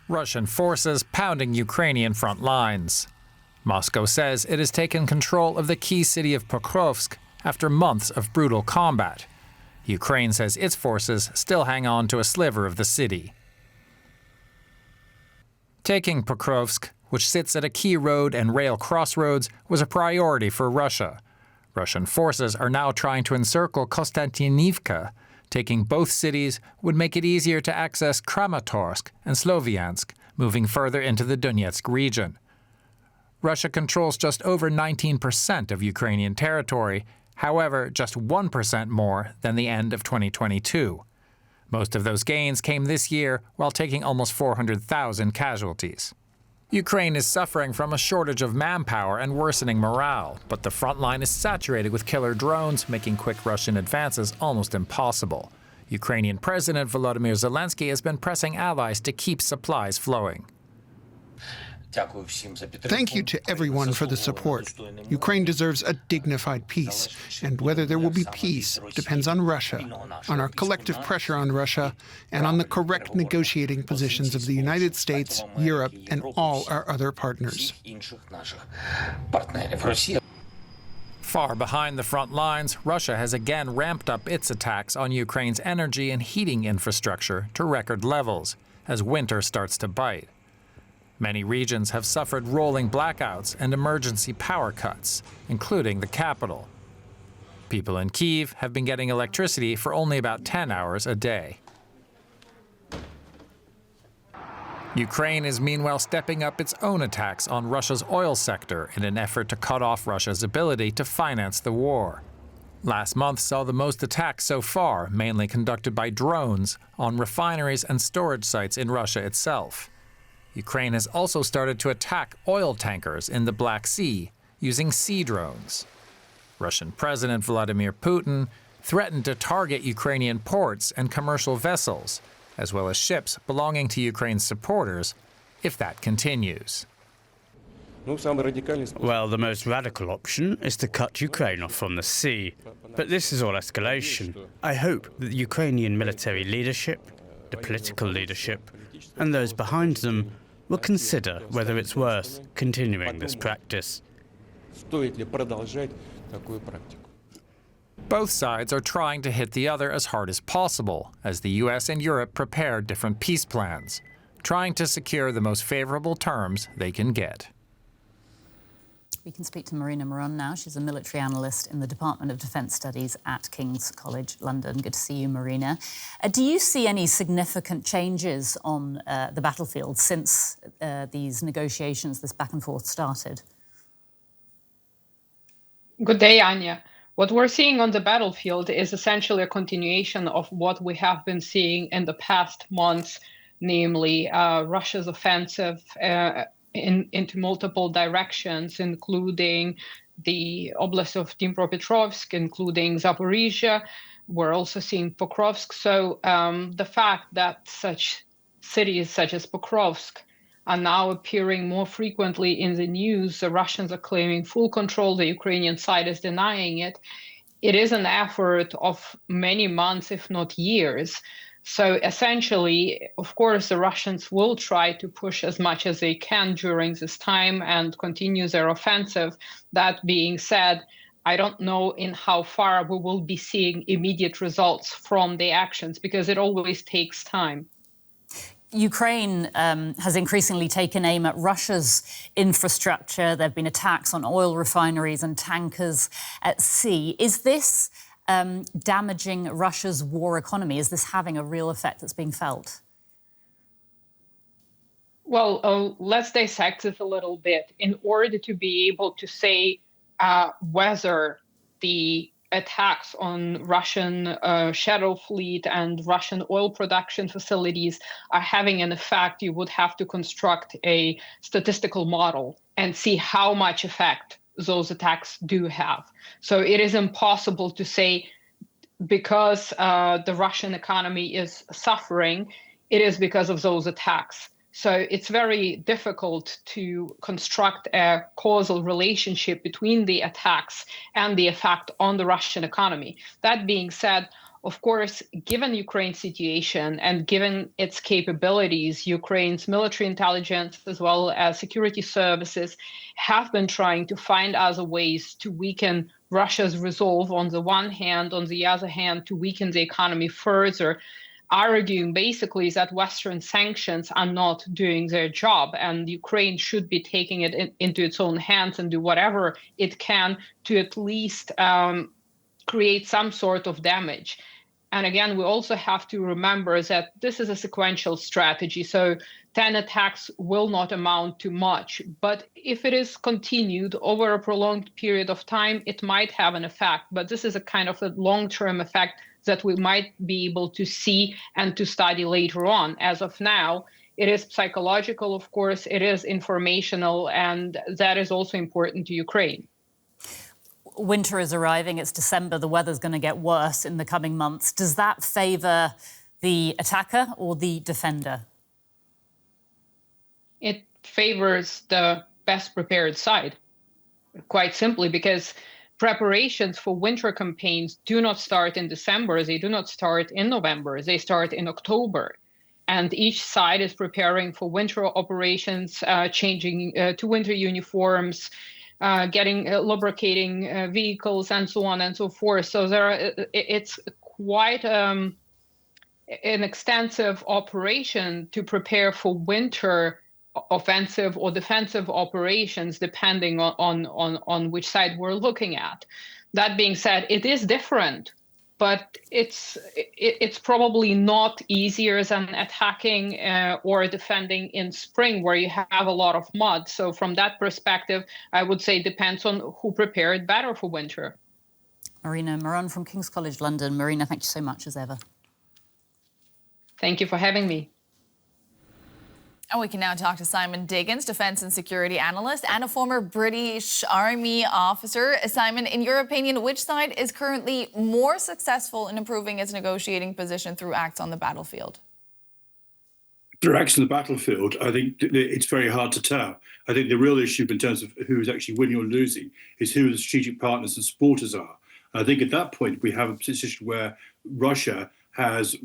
Russian forces pounding Ukrainian front lines. Moscow says it has taken control of the key city of Pokrovsk after months of brutal combat. Ukraine says its forces still hang on to a sliver of the city. Taking Pokrovsk, which sits at a key road and rail crossroads, was a priority for Russia. Russian forces are now trying to encircle Konstantinivka. Taking both cities would make it easier to access Kramatorsk and Sloviansk, moving further into the Donetsk region. Russia controls just over 19% of Ukrainian territory, however, just 1% more than the end of 2022. Most of those gains came this year while taking almost 400,000 casualties. Ukraine is suffering from a shortage of manpower and worsening morale, but the front line is saturated with killer drones, making quick Russian advances almost impossible. Ukrainian President Volodymyr Zelenskyy has been pressing allies to keep supplies flowing. Thank you to everyone for the support. Ukraine deserves a dignified peace, and whether there will be peace depends on Russia, on our collective pressure on Russia, and on the correct negotiating positions of the United States, Europe, and all our other partners. Far behind the front lines, Russia has again ramped up its attacks on Ukraine's energy and heating infrastructure to record levels as winter starts to bite. Many regions have suffered rolling blackouts and emergency power cuts, including the capital. People in Kyiv have been getting electricity for only about 10 hours a day. Ukraine is meanwhile stepping up its own attacks on Russia's oil sector in an effort to cut off Russia's ability to finance the war. Last month saw the most attacks so far, mainly conducted by drones, on refineries and storage sites in Russia itself. Ukraine has also started to attack oil tankers in the Black Sea using sea drones. Russian President Vladimir Putin threatened to target Ukrainian ports and commercial vessels, as well as ships belonging to Ukraine's supporters, if that continues. Well, the most radical option is to cut Ukraine off from the sea. But this is all escalation. I hope that the Ukrainian military leadership, the political leadership, and those behind them will consider whether it's worth continuing this practice. Both sides are trying to hit the other as hard as possible, as the US and Europe prepare different peace plans, trying to secure the most favorable terms they can get. We can speak to Marina Moran now. She's a military analyst in the Department of Defence Studies at King's College London. Good to see you, Marina. Do you see any significant changes on the battlefield since these negotiations, this back and forth, started? Good day, Anya. What we're seeing on the battlefield is essentially a continuation of what we have been seeing in the past months, namely Russia's offensive into multiple directions, including the Oblast of Dnipropetrovsk, including Zaporizhia. We're also seeing Pokrovsk. So the fact that such cities such as Pokrovsk are now appearing more frequently in the news, the Russians are claiming full control, the Ukrainian side is denying it. It is an effort of many months, if not years. So essentially, of course, the Russians will try to push as much as they can during this time and continue their offensive. That being said, I don't know in how far we will be seeing immediate results from the actions, because it always takes time. Ukraine has increasingly taken aim at Russia's infrastructure. There have been attacks on oil refineries and tankers at sea. Is this damaging Russia's war economy? Is this having a real effect that's being felt? Well, let's dissect it a little bit. In order to be able to say whether the attacks on Russian shadow fleet and Russian oil production facilities are having an effect, you would have to construct a statistical model and see how much effect those attacks do have. So it is impossible to say because the Russian economy is suffering, it is because of those attacks. So it's very difficult to construct a causal relationship between the attacks and the effect on the Russian economy. That being said, Of course, given Ukraine's situation and given its capabilities, Ukraine's military intelligence as well as security services have been trying to find other ways to weaken Russia's resolve on the one hand, on the other hand, to weaken the economy further, arguing basically that Western sanctions are not doing their job and Ukraine should be taking it into its own hands and do whatever it can to at least create some sort of damage. And again, we also have to remember that this is a sequential strategy. So 10 attacks will not amount to much. But if it is continued over a prolonged period of time, it might have an effect. But this is a kind of a long-term effect that we might be able to see and to study later on. As of now, it is psychological, of course, it is informational, and that is also important to Ukraine. Winter is arriving, it's December, the weather's going to get worse in the coming months. Does that favour the attacker or the defender? It favours the best prepared side, quite simply, because preparations for winter campaigns do not start in December, they do not start in November, they start in October. And each side is preparing for winter operations, changing to winter uniforms, getting lubricating vehicles and so on and so forth. So it's quite an extensive operation to prepare for winter offensive or defensive operations, depending on which side we're looking at. That being said, it is different, but it's probably not easier than attacking or defending in spring, where you have a lot of mud. So from that perspective, I would say it depends on who prepared better for winter. Marina Moran from King's College London. Marina, thank you so much as ever. Thank you for having me. And we can now talk to Simon Diggins, defense and security analyst and a former British Army officer. Simon, in your opinion, which side is currently more successful in improving its negotiating position through acts on the battlefield? Through acts on the battlefield, I think it's very hard to tell. I think the real issue in terms of who's actually winning or losing is who the strategic partners and supporters are. I think at that point, we have a position where Russia has,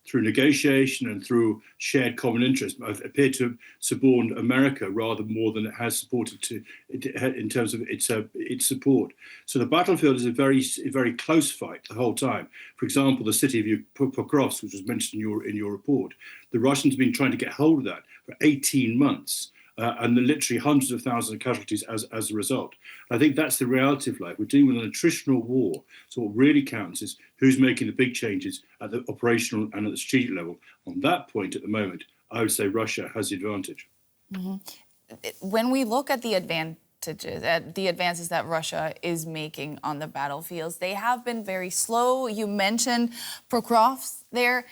through negotiation and through shared common interest, appeared to have suborned America rather more than it has supported in terms of its support. So the battlefield is a very close fight the whole time. For example, the city of Pokrovsk, which was mentioned in your report, the Russians have been trying to get hold of that for 18 months. And literally hundreds of thousands of casualties as a result. I think that's the reality of life. We're dealing with an attritional war. So what really counts is who's making the big changes at the operational and at the strategic level. On that point at the moment, I would say Russia has the advantage. Mm-hmm. When we look at the advances that Russia is making on the battlefields, they have been very slow. You mentioned Pokrovsk there.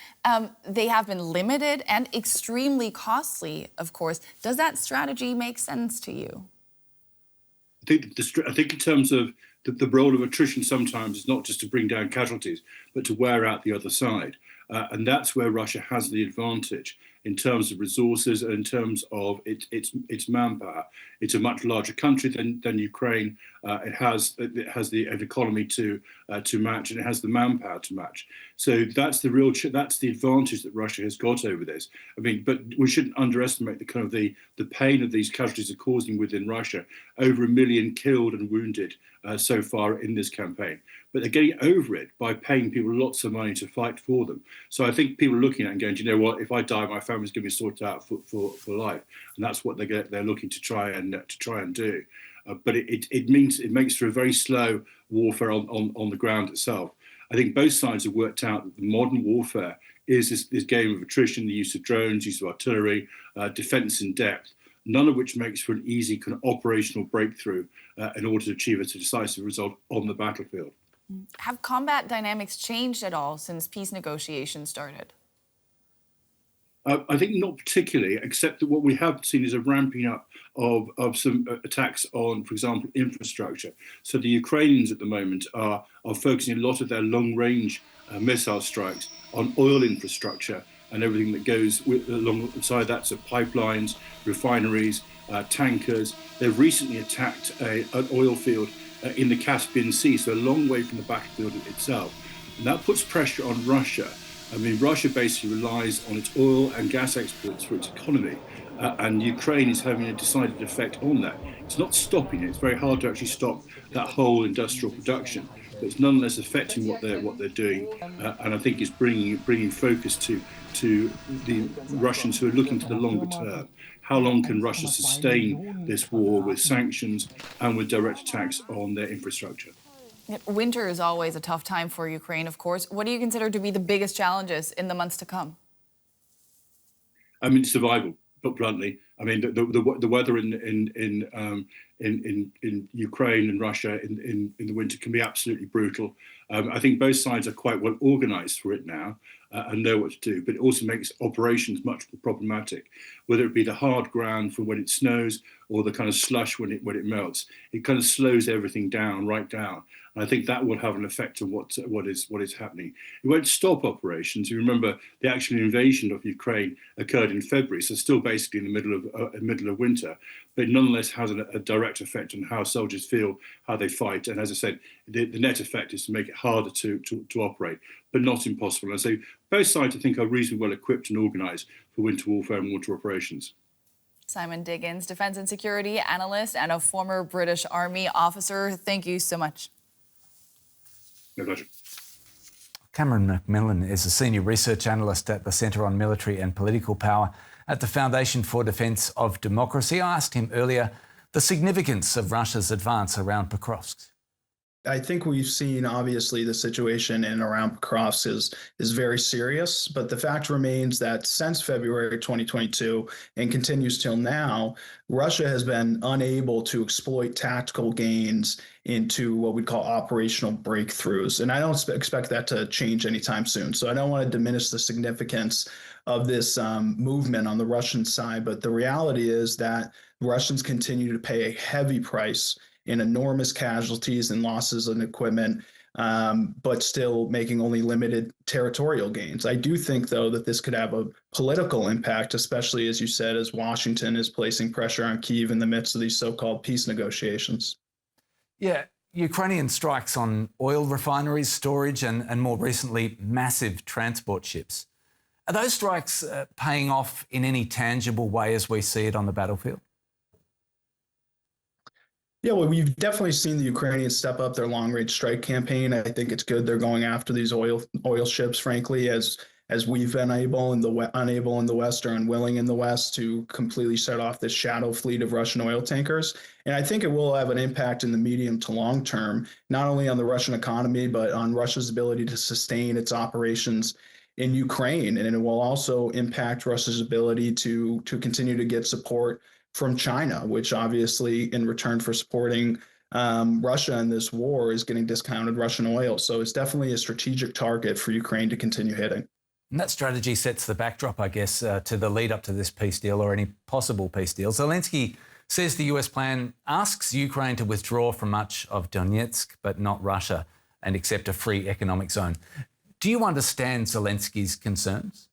They have been limited and extremely costly, of course. Does that strategy make sense to you? I think in terms of the role of attrition sometimes is not just to bring down casualties, but to wear out the other side. And that's where Russia has the advantage in terms of resources and in terms of its manpower. It's a much larger country than Ukraine. It has an economy to match, and it has the manpower to match. So that's the advantage that Russia has got over this. I mean, but we shouldn't underestimate the pain of these casualties are causing within Russia. Over 1 million killed and wounded so far in this campaign. But they're getting over it by paying people lots of money to fight for them. So I think people are looking at it and going, do you know what? If I die, my family's going to be sorted out for life, and that's what they're looking to try and do. But it makes for a very slow warfare on the ground itself. I think both sides have worked out that the modern warfare is this game of attrition, the use of drones, use of artillery, defence in depth. None of which makes for an easy kind of operational breakthrough in order to achieve a decisive result on the battlefield. Have combat dynamics changed at all since peace negotiations started? I think not particularly, except that what we have seen is a ramping up of some attacks on, for example, infrastructure. So the Ukrainians at the moment are focusing a lot of their long-range missile strikes on oil infrastructure and everything that goes alongside that, so pipelines, refineries, tankers. They've recently attacked an oil field in the Caspian Sea, so a long way from the battlefield itself. And that puts pressure on Russia. I mean, Russia basically relies on its oil and gas exports for its economy, and Ukraine is having a decided effect on that. It's not stopping it. It's very hard to actually stop that whole industrial production, but it's nonetheless affecting what they're doing, and I think it's bringing focus to the Russians who are looking to the longer term. How long can Russia sustain this war with sanctions and with direct attacks on their infrastructure? Winter is always a tough time for Ukraine, of course. What do you consider to be the biggest challenges in the months to come? I mean, survival, put bluntly. I mean, the weather in Ukraine and Russia in the winter can be absolutely brutal. I think both sides are quite well organised for it now and know what to do, but it also makes operations much more problematic, whether it be the hard ground for when it snows or the kind of slush when it melts. It kind of slows everything down, right down. And I think that will have an effect on what is happening. It won't stop operations. You remember the actual invasion of Ukraine occurred in February, so still basically in the middle of winter, but it nonetheless has a direct effect on how soldiers feel, how they fight. And as I said, the net effect is to make it harder to operate, but not impossible. And so both sides, I think, are reasonably well equipped and organised for winter warfare and winter operations. Simon Diggins, defence and security analyst and a former British Army officer. Thank you so much. My pleasure. Cameron McMillan is a senior research analyst at the Centre on Military and Political Power at the Foundation for Defence of Democracy. I asked him earlier the significance of Russia's advance around Pokrovsk. I think we've seen, obviously, the situation in around Pokrovsk is very serious, but the fact remains that since February 2022 and continues till now, Russia has been unable to exploit tactical gains into what we call operational breakthroughs. And I don't expect that to change anytime soon. So I don't want to diminish the significance of this movement on the Russian side, but the reality is that Russians continue to pay a heavy price in enormous casualties and losses in equipment, but still making only limited territorial gains. I do think, though, that this could have a political impact, especially, as you said, as Washington is placing pressure on Kyiv in the midst of these so-called peace negotiations. Yeah, Ukrainian strikes on oil refineries, storage, and more recently, massive transport ships. Are those strikes paying off in any tangible way as we see it on the battlefield? Yeah, well, we've definitely seen the Ukrainians step up their long-range strike campaign. I think it's good they're going after these oil ships, frankly, as we've been unable in the West or unwilling in the West to completely set off this shadow fleet of Russian oil tankers. And I think it will have an impact in the medium to long term, not only on the Russian economy, but on Russia's ability to sustain its operations in Ukraine. And it will also impact Russia's ability to continue to get support from China, which obviously in return for supporting Russia in this war is getting discounted Russian oil. So it's definitely a strategic target for Ukraine to continue hitting. And that strategy sets the backdrop, I guess, to the lead up to this peace deal or any possible peace deal. Zelenskyy says the US plan asks Ukraine to withdraw from much of Donetsk, but not Russia, and accept a free economic zone. Do you understand Zelenskyy's concerns?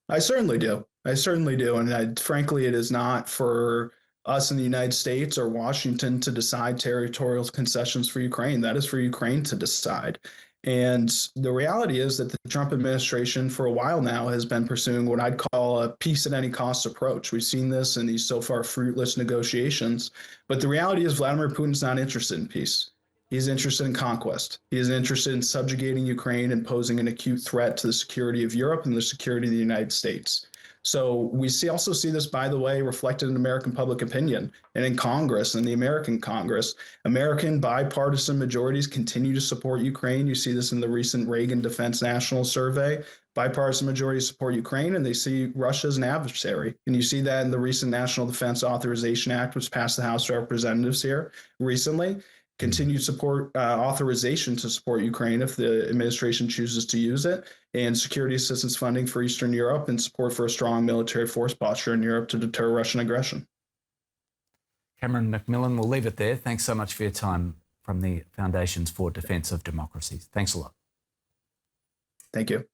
I certainly do. And frankly, it is not for us in the United States or Washington to decide territorial concessions for Ukraine. That is for Ukraine to decide. And the reality is that the Trump administration for a while now has been pursuing what I'd call a peace at any cost approach. We've seen this in these so far fruitless negotiations. But the reality is Vladimir Putin's not interested in peace. He's interested in conquest. He is interested in subjugating Ukraine and posing an acute threat to the security of Europe and the security of the United States. So we also see this, by the way, reflected in American public opinion and in Congress and the American Congress. American bipartisan majorities continue to support Ukraine. You see this in the recent Reagan Defense National Survey. Bipartisan majorities support Ukraine and they see Russia as an adversary. And you see that in the recent National Defense Authorization Act, which passed the House of Representatives here recently. Continued support, authorization to support Ukraine if the administration chooses to use it, and security assistance funding for Eastern Europe and support for a strong military force posture in Europe to deter Russian aggression. Cameron McMillan, we'll leave it there. Thanks so much for your time from the Foundations for Defence of Democracy. Thanks a lot. Thank you.